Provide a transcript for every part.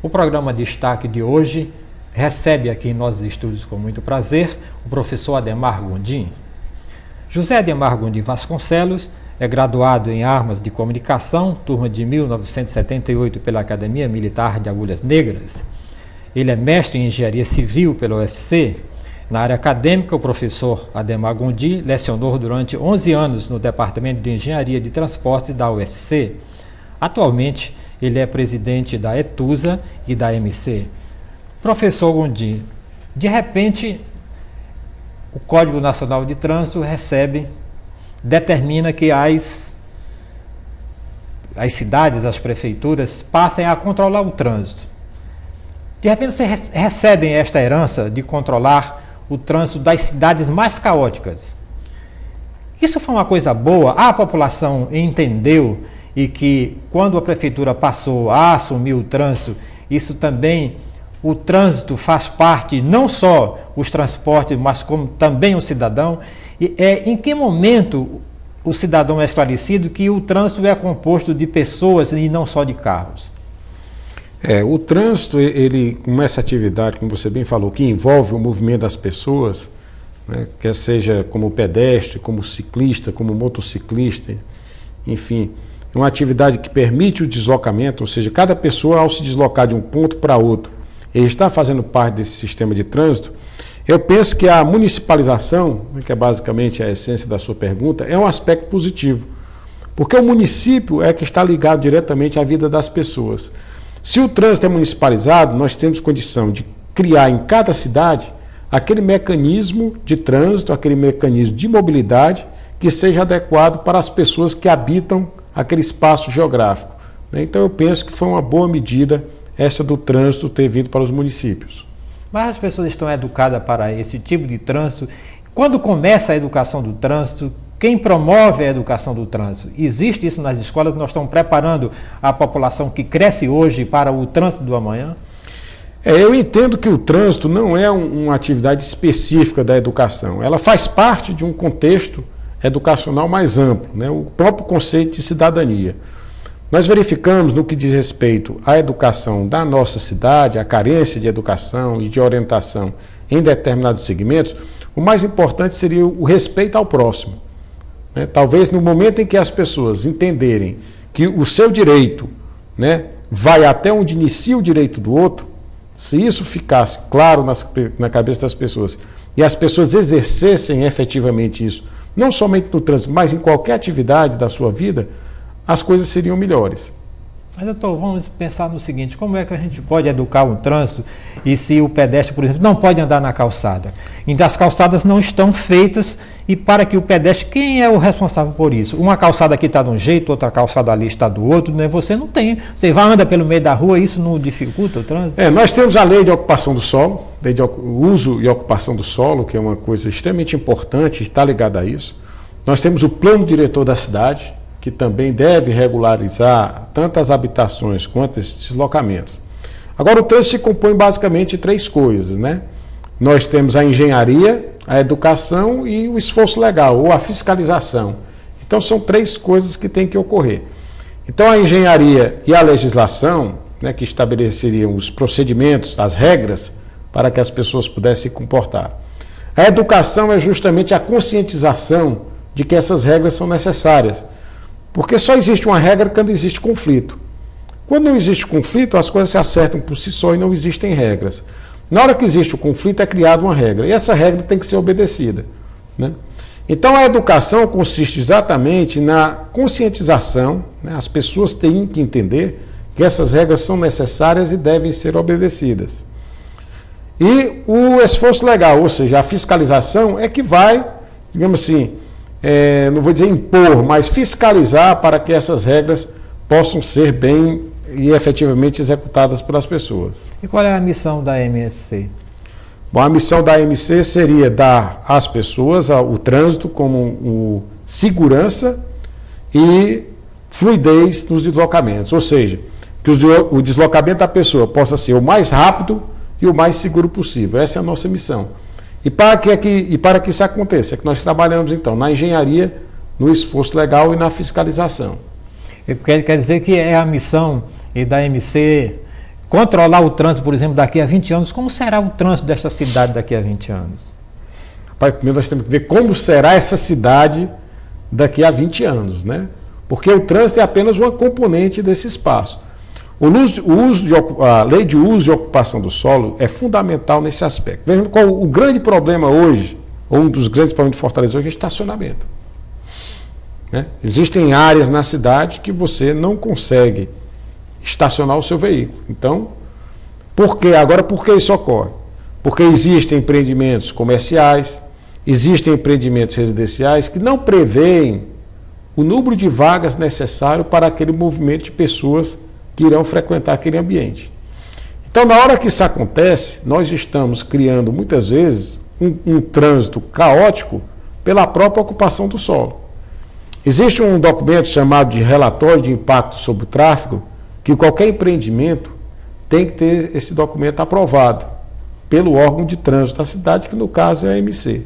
O programa Destaque de hoje recebe aqui em nossos estúdios com muito prazer o professor Ademar Gondim. José Ademar Gondim Vasconcelos é graduado em Armas de Comunicação, turma de 1978 pela Academia Militar de Agulhas Negras. Ele é mestre em Engenharia Civil pela UFC. Na área acadêmica, o professor Ademar Gondim lecionou durante 11 anos no Departamento de Engenharia de Transportes da UFC. Atualmente, ele é presidente da ETUSA e da MC. Professor Gondim, de repente, o Código Nacional de Trânsito determina que as cidades, as prefeituras, passem a controlar o trânsito. De repente, vocês recebem esta herança de controlar o trânsito das cidades mais caóticas. Isso foi uma coisa boa? A população entendeu e que quando a prefeitura passou a assumir o trânsito, isso também, o trânsito faz parte, não só os transportes, mas como também o cidadão. E em que momento o cidadão é esclarecido que o trânsito é composto de pessoas e não só de carros? O trânsito, ele, com essa atividade, como você bem falou, que envolve o movimento das pessoas, né, quer seja como pedestre, como ciclista, como motociclista, enfim, é uma atividade que permite o deslocamento, ou seja, cada pessoa, ao se deslocar de um ponto para outro, ele está fazendo parte desse sistema de trânsito. Eu penso que a municipalização, que é basicamente a essência da sua pergunta, é um aspecto positivo, porque o município é que está ligado diretamente à vida das pessoas. Se o trânsito é municipalizado, nós temos condição de criar em cada cidade aquele mecanismo de trânsito, aquele mecanismo de mobilidade que seja adequado para as pessoas que habitam aquele espaço geográfico. Então eu penso que foi uma boa medida essa do trânsito ter vindo para os municípios. Mas as pessoas estão educadas para esse tipo de trânsito. Quando começa a educação do trânsito, quem promove a educação do trânsito? Existe isso nas escolas, que nós estamos preparando a população que cresce hoje para o trânsito do amanhã? Eu entendo que o trânsito não é uma atividade específica da educação. Ela faz parte de um contexto educacional mais amplo, né? O próprio conceito de cidadania. Nós verificamos, no que diz respeito à educação da nossa cidade, a carência de educação e de orientação em determinados segmentos, o mais importante seria o respeito ao próximo. Né? Talvez no momento em que as pessoas entenderem que o seu direito, né, vai até onde inicia o direito do outro, se isso ficasse claro na cabeça das pessoas e as pessoas exercessem efetivamente isso, não somente no trânsito, mas em qualquer atividade da sua vida, as coisas seriam melhores. Mas, doutor, vamos pensar no seguinte: como é que a gente pode educar o trânsito e se o pedestre, por exemplo, não pode andar na calçada? Então as calçadas não estão feitas, e para que o pedestre, quem é o responsável por isso? Uma calçada aqui está de um jeito, outra calçada ali está do outro, né? Você não tem, você vai andar pelo meio da rua, isso não dificulta o trânsito? Nós temos a lei de ocupação do solo, lei de uso e ocupação do solo, que é uma coisa extremamente importante, está ligada a isso. Nós temos o plano diretor da cidade, que também deve regularizar tanto as habitações quanto esses deslocamentos. Agora, o trânsito se compõe basicamente de três coisas, né? Nós temos a engenharia, a educação e o esforço legal, ou a fiscalização. Então, são três coisas que têm que ocorrer. Então, a engenharia e a legislação, né, que estabeleceriam os procedimentos, as regras, para que as pessoas pudessem se comportar. A educação é justamente a conscientização de que essas regras são necessárias. Porque só existe uma regra quando existe conflito. Quando não existe conflito, as coisas se acertam por si só e não existem regras. Na hora que existe o conflito, é criada uma regra. E essa regra tem que ser obedecida, né? Então, a educação consiste exatamente na conscientização, né? As pessoas têm que entender que essas regras são necessárias e devem ser obedecidas. E o esforço legal, ou seja, a fiscalização, é que vai, digamos assim, não vou dizer impor, mas fiscalizar para que essas regras possam ser bem e efetivamente executadas pelas pessoas. E qual é a missão da MC? Bom, a missão da MC seria dar às pessoas o trânsito como segurança e fluidez nos deslocamentos, ou seja, que o deslocamento da pessoa possa ser o mais rápido e o mais seguro possível. Essa é a nossa missão. E para que isso aconteça, é que nós trabalhamos então na engenharia, no esforço legal e na fiscalização. Quer dizer que é a missão da MC controlar o trânsito, por exemplo, daqui a 20 anos, como será o trânsito desta cidade daqui a 20 anos? Rapaz, primeiro nós temos que ver como será essa cidade daqui a 20 anos, né? Porque o trânsito é apenas uma componente desse espaço. A lei de uso e ocupação do solo é fundamental nesse aspecto. Vejam qual o grande problema hoje, ou um dos grandes problemas de Fortaleza hoje, é estacionamento. Né? Existem áreas na cidade que você não consegue estacionar o seu veículo. Então, por que isso ocorre? Porque existem empreendimentos comerciais, existem empreendimentos residenciais que não prevêem o número de vagas necessário para aquele movimento de pessoas que irão frequentar aquele ambiente. Então, na hora que isso acontece, nós estamos criando, muitas vezes, um trânsito caótico pela própria ocupação do solo. Existe um documento chamado de Relatório de Impacto sobre o Tráfego, que qualquer empreendimento tem que ter esse documento aprovado pelo órgão de trânsito da cidade, que no caso é a MC.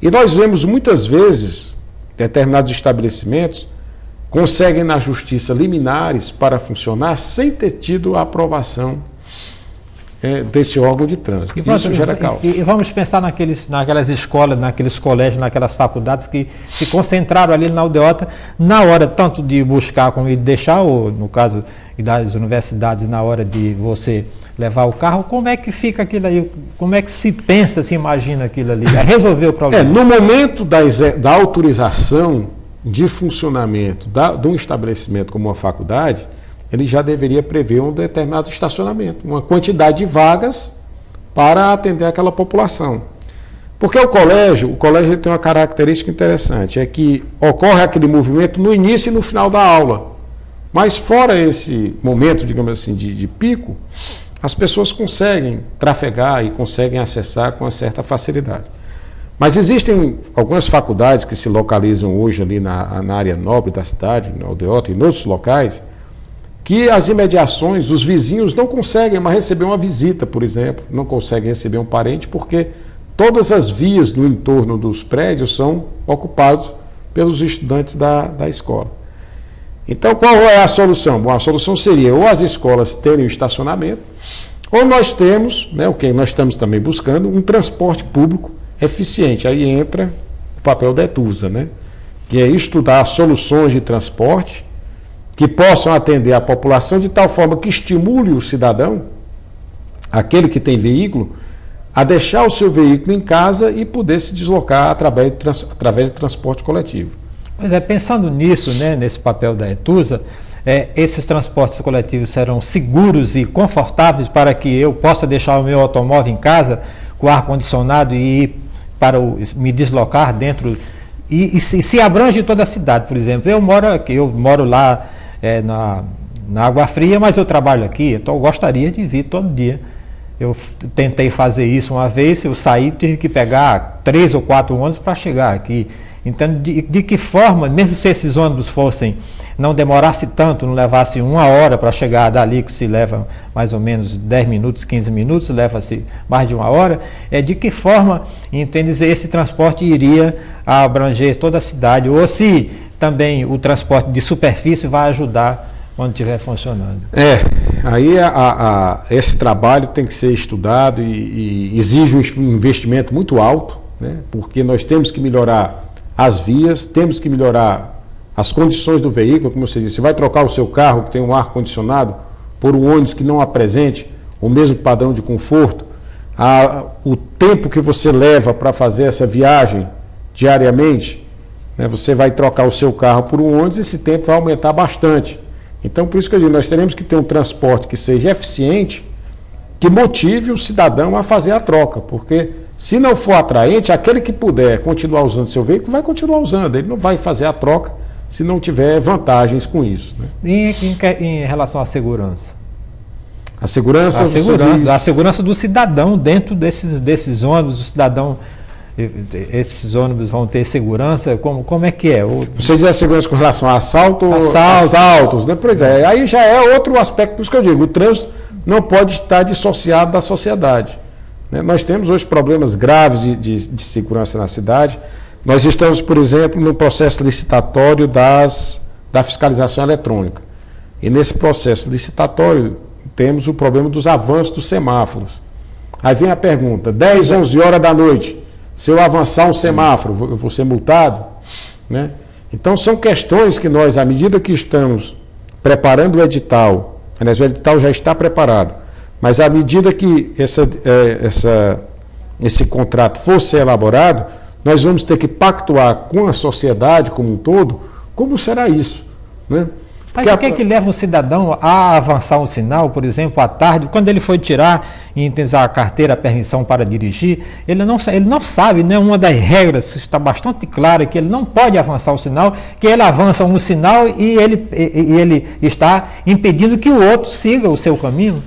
E nós vemos muitas vezes determinados estabelecimentos conseguem na justiça liminares para funcionar sem ter tido a aprovação desse órgão de trânsito. E isso gera caos. E vamos pensar naquelas escolas, naqueles colégios, naquelas faculdades que se concentraram ali na aldeota, na hora tanto de buscar como de deixar, ou no caso das universidades, na hora de você levar o carro, como é que fica aquilo aí? Como é que se pensa, se imagina aquilo ali? É resolver o problema? No momento da autorização de funcionamento de um estabelecimento como uma faculdade, ele já deveria prever um determinado estacionamento, uma quantidade de vagas para atender aquela população. Porque o colégio ele tem uma característica interessante, é que ocorre aquele movimento no início e no final da aula. Mas fora esse momento, digamos assim, de pico, as pessoas conseguem trafegar e conseguem acessar com uma certa facilidade. Mas existem algumas faculdades que se localizam hoje ali na área nobre da cidade, na aldeota e em outros locais, que as imediações, os vizinhos não conseguem mais receber uma visita, por exemplo, não conseguem receber um parente, porque todas as vias no entorno dos prédios são ocupadas pelos estudantes da escola. Então, qual é a solução? Bom, a solução seria ou as escolas terem o estacionamento, ou nós temos, o que nós estamos também buscando, um transporte público eficiente. Aí entra o papel da ETUSA, que é estudar soluções de transporte que possam atender a população de tal forma que estimule o cidadão, aquele que tem veículo, a deixar o seu veículo em casa e poder se deslocar através de transporte coletivo. Pois é, pensando nisso, nesse papel da ETUSA, esses transportes coletivos serão seguros e confortáveis para que eu possa deixar o meu automóvel em casa com ar-condicionado e ir para me deslocar dentro, e se abrange toda a cidade, por exemplo. Eu moro lá na Água Fria, mas eu trabalho aqui, então eu gostaria de vir todo dia. Eu tentei fazer isso uma vez, eu saí, tive que pegar 3 ou 4 ônibus para chegar aqui. Então, de que forma, mesmo se esses ônibus não demorasse tanto, não levasse 1 hora para chegar dali, que se leva mais ou menos 10 minutos, 15 minutos, leva-se mais de 1 hora, de que forma, entende, esse transporte iria abranger toda a cidade, ou se também o transporte de superfície vai ajudar quando estiver funcionando. Aí esse trabalho tem que ser estudado e exige um investimento muito alto, porque nós temos que melhorar as vias, temos que melhorar as condições do veículo, como você disse, você vai trocar o seu carro que tem um ar-condicionado por um ônibus que não apresente o mesmo padrão de conforto, o tempo que você leva para fazer essa viagem diariamente, você vai trocar o seu carro por um ônibus, esse tempo vai aumentar bastante. Então, por isso que eu digo, nós teremos que ter um transporte que seja eficiente, que motive o cidadão a fazer a troca, porque se não for atraente, aquele que puder continuar usando seu veículo vai continuar usando, ele não vai fazer a troca se não tiver vantagens com isso. Em relação à segurança? A segurança a segurança do cidadão dentro desses ônibus, o cidadão, esses ônibus vão ter segurança, como é que é? Você diz a segurança com relação a assaltos, Pois é, aí já é outro aspecto, por isso que eu digo, o trânsito não pode estar dissociado da sociedade. Nós temos hoje problemas graves de segurança na cidade. Nós estamos, por exemplo, no processo licitatório da fiscalização eletrônica. E nesse processo licitatório, temos o problema dos avanços dos semáforos. Aí vem a pergunta, 10, 11 horas da noite, se eu avançar um semáforo, eu vou ser multado? Né? Então são questões que nós, à medida que estamos preparando o edital, aliás, o edital já está preparado, mas à medida que esse contrato for ser elaborado, nós vamos ter que pactuar com a sociedade como um todo, como será isso, né? Mas o que é que leva um cidadão a avançar um sinal, por exemplo, à tarde, quando ele foi tirar e intentar a carteira, a permissão para dirigir, ele não sabe, né? Uma das regras está bastante clara que ele não pode avançar o sinal, que ele avança um sinal e ele está impedindo que o outro siga o seu caminho.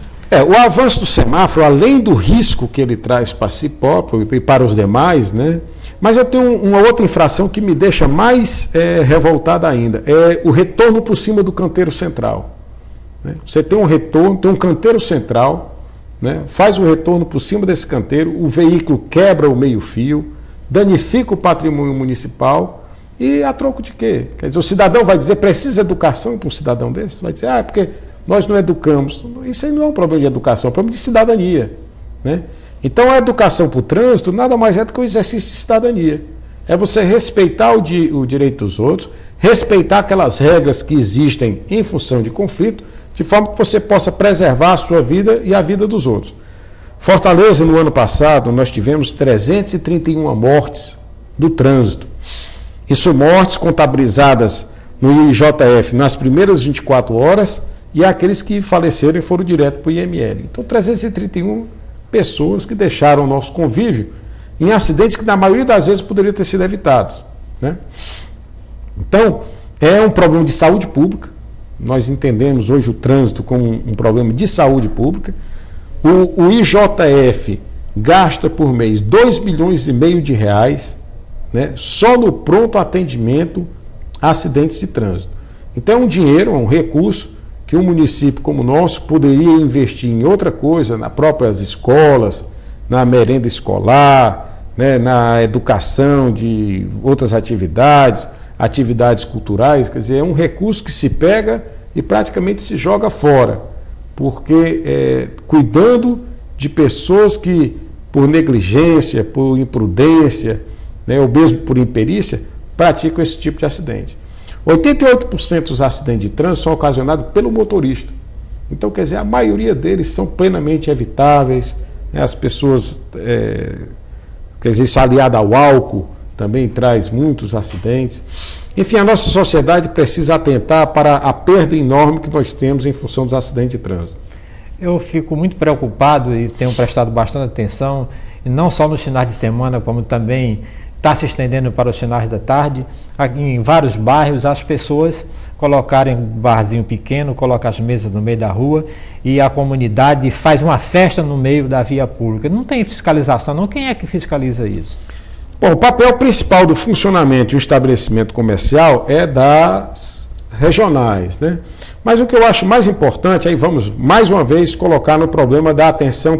O avanço do semáforo, além do risco que ele traz para si próprio e para os demais, né? Mas eu tenho uma outra infração que me deixa mais revoltado ainda, é o retorno por cima do canteiro central. Né? Você tem um retorno, tem um canteiro central, né? Faz o retorno por cima desse canteiro, o veículo quebra o meio-fio, danifica o patrimônio municipal e a troco de quê? Quer dizer, o cidadão vai dizer, precisa educação para um cidadão desse? Vai dizer, porque nós não educamos. Isso aí não é um problema de educação, é um problema de cidadania, né? Então a educação para o trânsito nada mais é do que o exercício de cidadania. É você respeitar o direito dos outros, respeitar aquelas regras que existem em função de conflito, de forma que você possa preservar a sua vida e a vida dos outros. Fortaleza, no ano passado, nós tivemos 331 mortes do trânsito. Isso mortes contabilizadas no IJF nas primeiras 24 horas e aqueles que faleceram e foram direto para o IML. Então 331 pessoas que deixaram o nosso convívio em acidentes que na maioria das vezes poderiam ter sido evitados, né? Então, é um problema de saúde pública. Nós entendemos hoje o trânsito como um problema de saúde pública. O IJF gasta por mês 2,5 milhões de reais, né, só no pronto atendimento a acidentes de trânsito. Então é um dinheiro, é um recurso que um município como o nosso poderia investir em outra coisa, nas próprias escolas, na merenda escolar, né, na educação de outras atividades culturais. Quer dizer, é um recurso que se pega e praticamente se joga fora, porque cuidando de pessoas que, por negligência, por imprudência, né, ou mesmo por imperícia, praticam esse tipo de acidente. 88% dos acidentes de trânsito são ocasionados pelo motorista. Então, quer dizer, a maioria deles são plenamente evitáveis, né? As pessoas, quer dizer, isso aliado ao álcool também traz muitos acidentes. Enfim, a nossa sociedade precisa atentar para a perda enorme que nós temos em função dos acidentes de trânsito. Eu fico muito preocupado e tenho prestado bastante atenção, e não só nos finais de semana, como também está se estendendo para os finais da tarde, aqui em vários bairros, as pessoas colocarem um barzinho pequeno, colocam as mesas no meio da rua e a comunidade faz uma festa no meio da via pública. Não tem fiscalização, não. Quem é que fiscaliza isso? Bom, o papel principal do funcionamento de um estabelecimento comercial é das regionais, né? Mas o que eu acho mais importante, aí vamos mais uma vez colocar no problema da atenção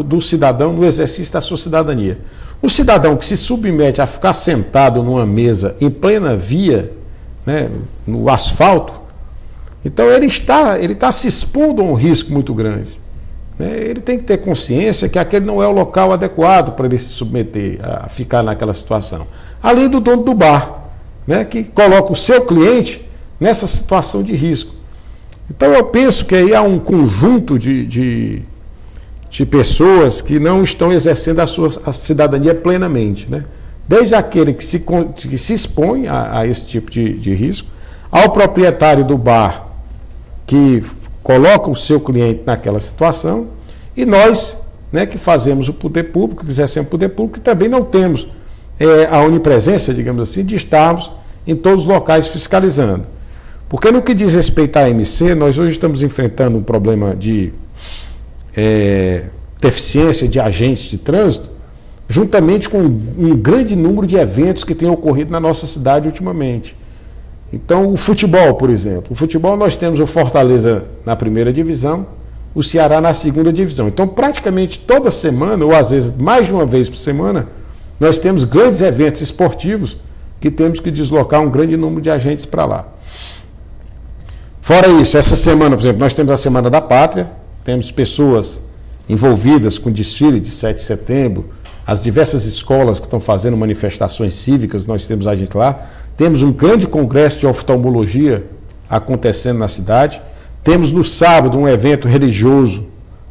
do cidadão no exercício da sua cidadania. O cidadão que se submete a ficar sentado numa mesa em plena via, né, no asfalto, então ele está se expondo a um risco muito grande, né? Ele tem que ter consciência que aquele não é o local adequado para ele se submeter a ficar naquela situação. Além do dono do bar, né, que coloca o seu cliente nessa situação de risco. Então eu penso que aí há um conjunto de pessoas que não estão exercendo a cidadania plenamente, né? Desde aquele que se expõe a esse tipo de risco, ao proprietário do bar que coloca o seu cliente naquela situação, e nós, né, que fazemos o poder público, que exercemos o poder público, que também não temos a onipresença, digamos assim, de estarmos em todos os locais fiscalizando. Porque no que diz respeito à AMC, nós hoje estamos enfrentando um problema de deficiência de agentes de trânsito, juntamente com um grande número de eventos que têm ocorrido na nossa cidade ultimamente. Então, o futebol, por exemplo. O futebol nós temos o Fortaleza na primeira divisão, o Ceará na segunda divisão. Então, praticamente toda semana, ou às vezes mais de uma vez por semana, nós temos grandes eventos esportivos que temos que deslocar um grande número de agentes para lá. Fora isso, essa semana, por exemplo, nós temos a Semana da Pátria, temos pessoas envolvidas com o desfile de 7 de setembro, as diversas escolas que estão fazendo manifestações cívicas, nós temos a gente lá. Temos um grande congresso de oftalmologia acontecendo na cidade. Temos no sábado um evento religioso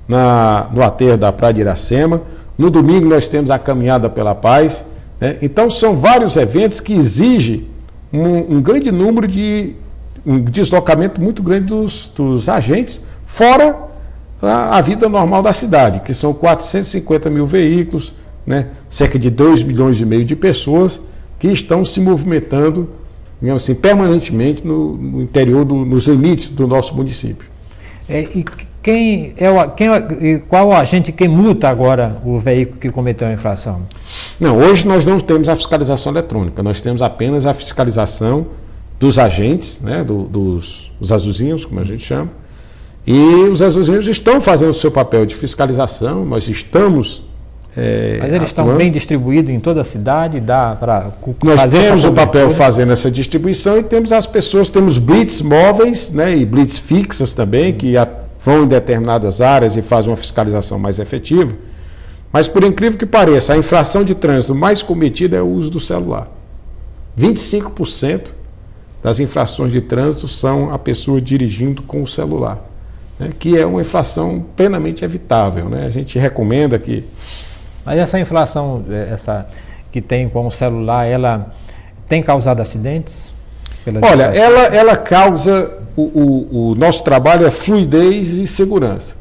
no aterro da Praia de Iracema. No domingo nós temos a Caminhada pela Paz. Né? Então são vários eventos que exigem um grande número um deslocamento muito grande dos agentes, fora a vida normal da cidade, que são 450 mil veículos, né? Cerca de 2,5 milhões de pessoas que estão se movimentando, digamos assim, permanentemente no interior, nos limites do nosso município. E qual agente que multa agora o veículo que cometeu a infração? Não, hoje nós não temos a fiscalização eletrônica, nós temos apenas a fiscalização dos agentes, né, dos azulzinhos, como a gente chama, e os azulzinhos estão fazendo o seu papel de fiscalização, nós estamos mas eles estão bem distribuídos em toda a cidade, dá para nós temos o papel fazendo essa distribuição e temos as pessoas, temos blitz móveis, né, e blitz fixas também, que vão em determinadas áreas e fazem uma fiscalização mais efetiva. Mas por incrível que pareça, a infração de trânsito mais cometida é o uso do celular. 25% das infrações de trânsito são a pessoa dirigindo com o celular, né, que é uma infração plenamente evitável, né? A gente recomenda que... Mas essa inflação, que tem com o celular, ela tem causado acidentes? Olha, ela causa, o nosso trabalho é fluidez e segurança.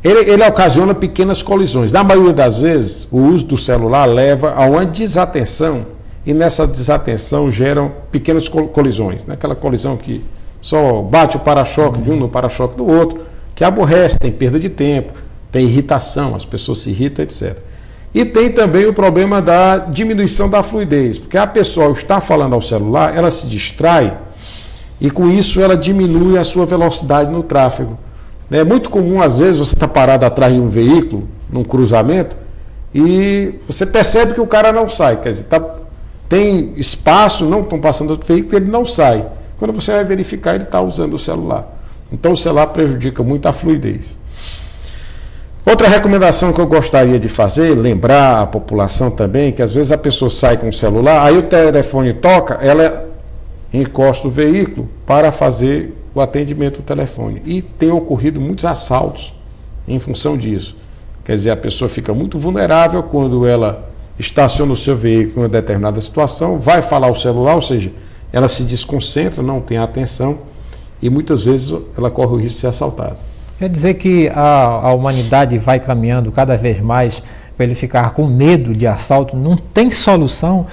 Ele ocasiona pequenas colisões. Na maioria das vezes, o uso do celular leva a uma desatenção e nessa desatenção geram pequenas colisões. Né? Aquela colisão que só bate o para-choque de um no para-choque do outro, que aborrece, tem perda de tempo, tem irritação, as pessoas se irritam, etc. E tem também o problema da diminuição da fluidez, porque a pessoa está falando ao celular, ela se distrai e com isso ela diminui a sua velocidade no tráfego. É muito comum, às vezes, você está parado atrás de um veículo, num cruzamento, e você percebe que o cara não sai, quer dizer, tem espaço, não estão passando outro veículo, ele não sai. Quando você vai verificar, ele está usando o celular. Então o celular prejudica muito a fluidez. Outra recomendação que eu gostaria de fazer, lembrar a população também, que às vezes a pessoa sai com o celular, aí o telefone toca, ela encosta o veículo para fazer o atendimento do telefone. E tem ocorrido muitos assaltos em função disso. Quer dizer, a pessoa fica muito vulnerável quando ela estaciona o seu veículo em uma determinada situação, vai falar o celular, ou seja, ela se desconcentra, não tem atenção e muitas vezes ela corre o risco de ser assaltada. Quer dizer que a humanidade vai caminhando cada vez mais para ele ficar com medo de assalto? Não tem solução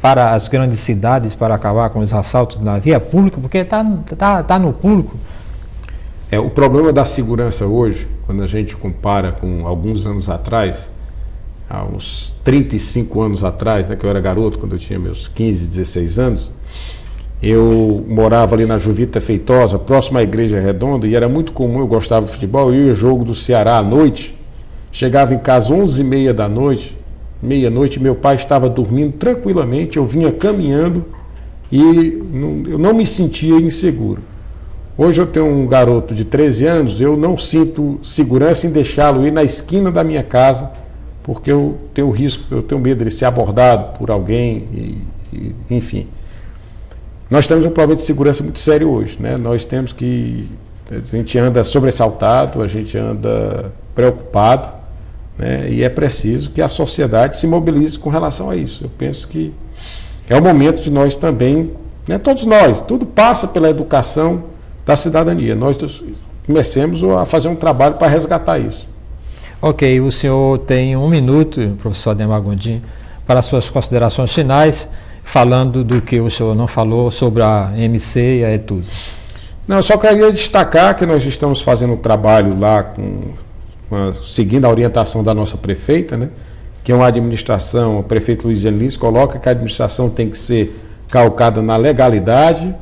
para as grandes cidades para acabar com os assaltos na via pública? Porque está no público. O problema da segurança hoje, quando a gente compara com alguns anos atrás, há uns 35 anos atrás, né, que eu era garoto, quando eu tinha meus 15, 16 anos, eu morava ali na Juvita Feitosa, próximo à Igreja Redonda, e era muito comum, eu gostava de futebol, eu ia ao jogo do Ceará à noite, chegava em casa 11h30 da noite, meia-noite, meu pai estava dormindo tranquilamente, eu vinha caminhando e eu não me sentia inseguro. Hoje eu tenho um garoto de 13 anos, eu não sinto segurança em deixá-lo ir na esquina da minha casa, porque eu tenho risco, eu tenho medo de ser abordado por alguém, enfim. Nós temos um problema de segurança muito sério hoje, né? Nós temos que... A gente anda sobressaltado, a gente anda preocupado, né? E é preciso que a sociedade se mobilize com relação a isso. Eu penso que é o momento de nós também, né? Todos nós, tudo passa pela educação da cidadania. Nós comecemos a fazer um trabalho para resgatar isso. Ok, o senhor tem 1 minuto, professor Ademar Gondim, para suas considerações finais, falando do que o senhor não falou sobre a MC e a ETUSA. Não, eu só queria destacar que nós estamos fazendo um trabalho lá, seguindo a orientação da nossa prefeita, né, que é uma administração, o prefeito Luiz Lins coloca que a administração tem que ser calcada na legalidade,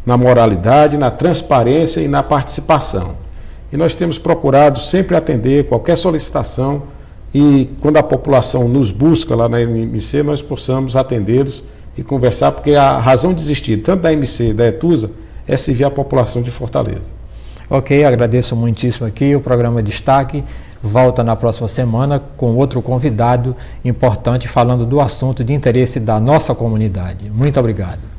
na moralidade, na transparência e na participação. E nós temos procurado sempre atender qualquer solicitação e quando a população nos busca lá na MC, nós possamos atendê-los e conversar, porque a razão de existir tanto da MC e da ETUSA é servir a população de Fortaleza. Ok, agradeço muitíssimo aqui. O programa Destaque volta na próxima semana com outro convidado importante falando do assunto de interesse da nossa comunidade. Muito obrigado.